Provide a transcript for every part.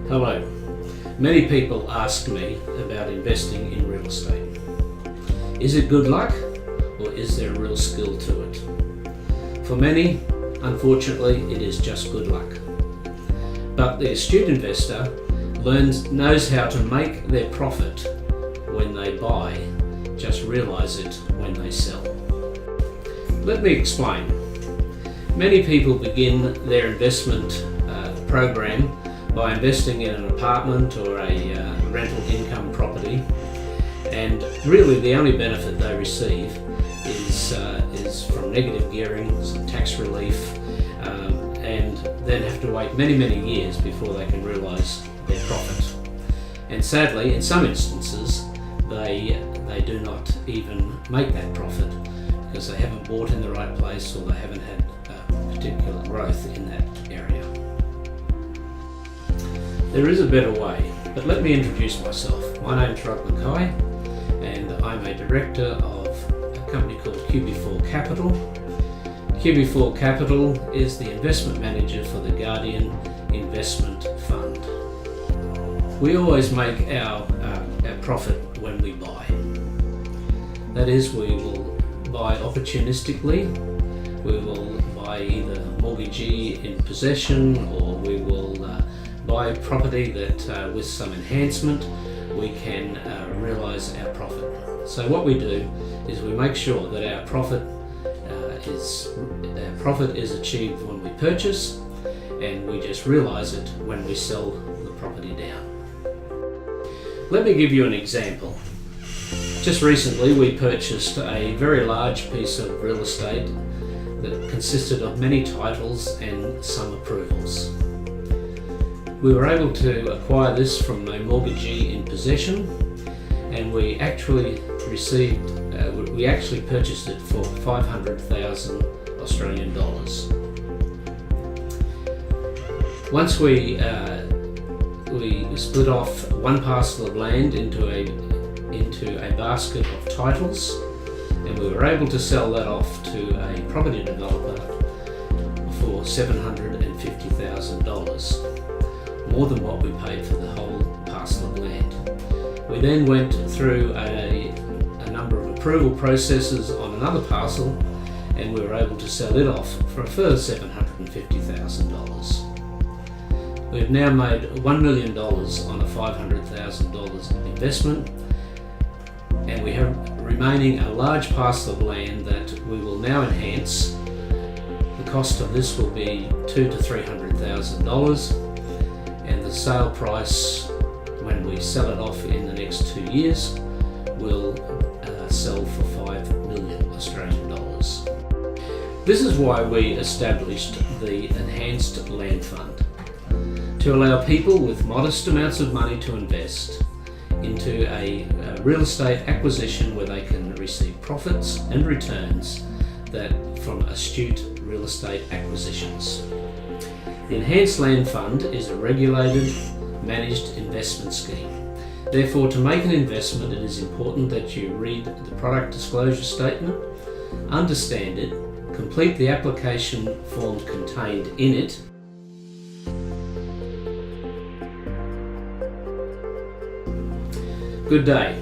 Hello. Many people ask me about investing in real estate. Is it good luck or is there real skill to it? For many, unfortunately, it is just good luck. But the astute investor knows how to make their profit when they buy, just realize it when they sell. Let me explain. Many people begin their investment program by investing in an apartment or a rental income property, and really the only benefit they receive is from negative gearing, some tax relief, and then have to wait many years before they can realise their profit. And sadly, in some instances, they do not even make that profit because they haven't bought in the right place or they haven't had particular growth in that area. There is a better way, but let me introduce myself. My name's Mackay, and I'm a director of a company called QB4 Capital. QB4 Capital is the investment manager for the Guardian Investment Fund. We always make our profit when we buy. That is, we will buy opportunistically. We will buy either mortgagee in possession, or we will buy property that with some enhancement we can realise our profit. So what we do is we make sure that our profit is achieved when we purchase, and we just realise it when we sell the property down. Let me give you an example. Just recently we purchased a very large piece of real estate that consisted of many titles and some approvals. We were able to acquire this from a mortgagee in possession, and we actually purchased it for 500,000 Australian dollars. Once we split off one parcel of land into a basket of titles, and we were able to sell that off to a property developer for $750,000, more than what we paid for the whole parcel of land. We then went through a number of approval processes on another parcel, and we were able to sell it off for a further $750,000. We've now made $1 million on a $500,000 investment, and we have remaining a large parcel of land that we will now enhance. The cost of this will be $200,000 to $300,000, and the sale price when we sell it off in the next 2 years will sell for 5 million Australian dollars. This is why we established the Enhanced Land Fund, to allow people with modest amounts of money to invest into a real estate acquisition where they can receive profits and returns from astute real estate acquisitions. The Enhanced Land Fund is a regulated, managed investment scheme. Therefore, to make an investment, it is important that you read the product disclosure statement, understand it, complete the application form contained in it, Good day.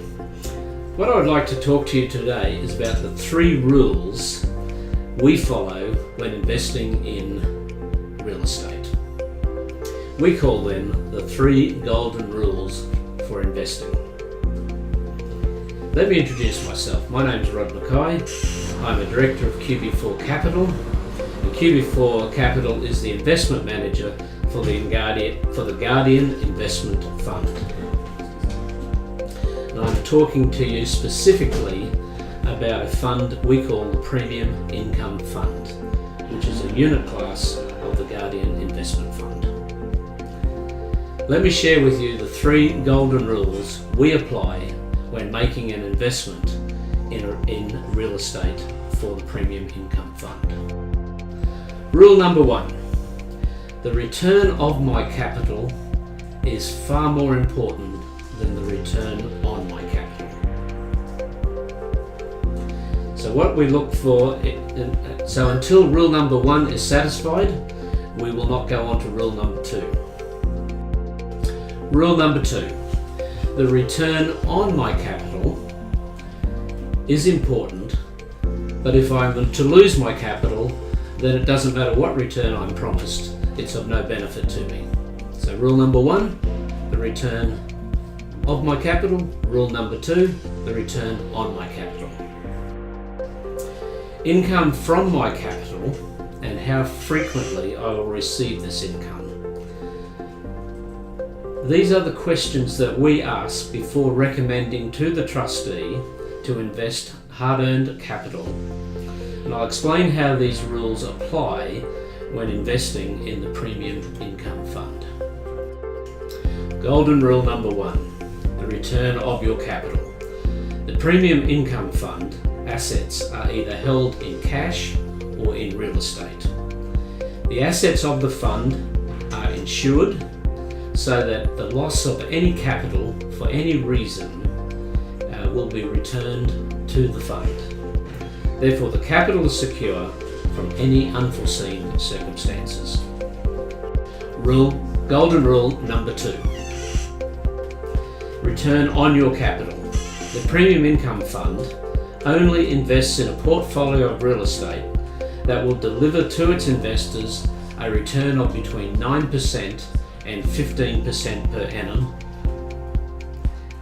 What I would like to talk to you today is about the 3 rules we follow when investing in real estate. We call them the 3 golden rules for investing. Let me introduce myself. My name is Mackay. I'm a director of QB4 Capital. And QB4 Capital is the investment manager for the Guardian Investment Fund. And I'm talking to you specifically about a fund we call the Premium Income Fund, which is a unit class of the Guardian Investment Fund. Let me share with you the 3 golden rules we apply when making an investment in real estate for the Premium Income Fund. Rule number 1. The return of my capital is far more important than the return on my capital. So what we look for, so until rule number 1 is satisfied, we will not go on to rule number 2. Rule number 2, the return on my capital is important, but if I'm to lose my capital, then it doesn't matter what return I'm promised, it's of no benefit to me. So rule number 1, the return of my capital. Rule number 2, the return on my capital. Income from my capital and how frequently I will receive this income. These are the questions that we ask before recommending to the trustee to invest hard-earned capital, and I'll explain how these rules apply when investing in the Premium Income Fund. Golden rule number 1, the return of your capital. The Premium Income Fund assets are either held in cash or in real estate. The assets of the fund are insured so that the loss of any capital for any reason will be returned to the fund. Therefore, the capital is secure from any unforeseen circumstances. Golden rule number 2. Return on your capital. The Premium Income Fund only invests in a portfolio of real estate that will deliver to its investors a return of between 9% and 15% per annum,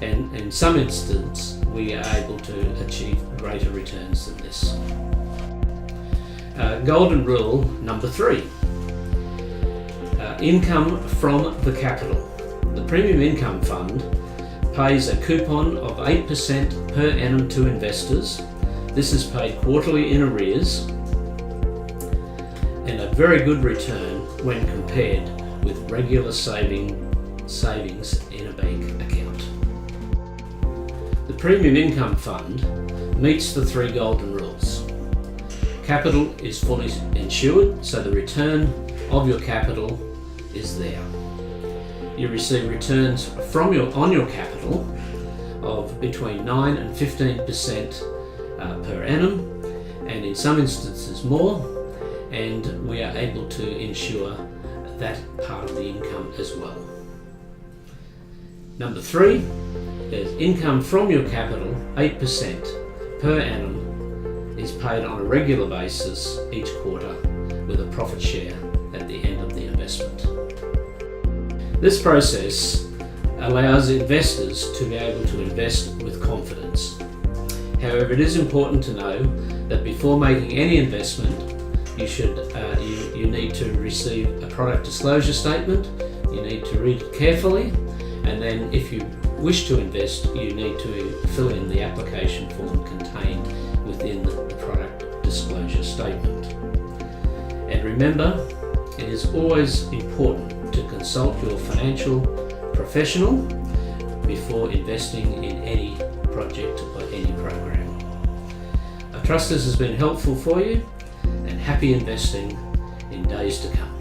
and in some instances we are able to achieve greater returns than this. Golden rule number 3, income from the capital. The Premium Income Fund pays a coupon of 8% per annum to investors. This is paid quarterly in arrears, and a very good return when compared with regular savings in a bank account. The Premium Income Fund meets the 3 golden rules. Capital is fully insured, so the return of your capital is there. You receive returns on your capital of between 9 and 15% per annum, and in some instances more, and we are able to insure that part of the income as well. Number 3 is income from your capital, 8% per annum, is paid on a regular basis each quarter with a profit share at the end of the investment. This process allows investors to be able to invest with confidence. However, it is important to know that before making any investment, you need to receive a product disclosure statement. You need to read it carefully, and then if you wish to invest, you need to fill in the application form contained within the product disclosure statement. And remember, it is always important to consult your financial professional before investing in any project or any program. I trust this has been helpful for you, and happy investing in days to come.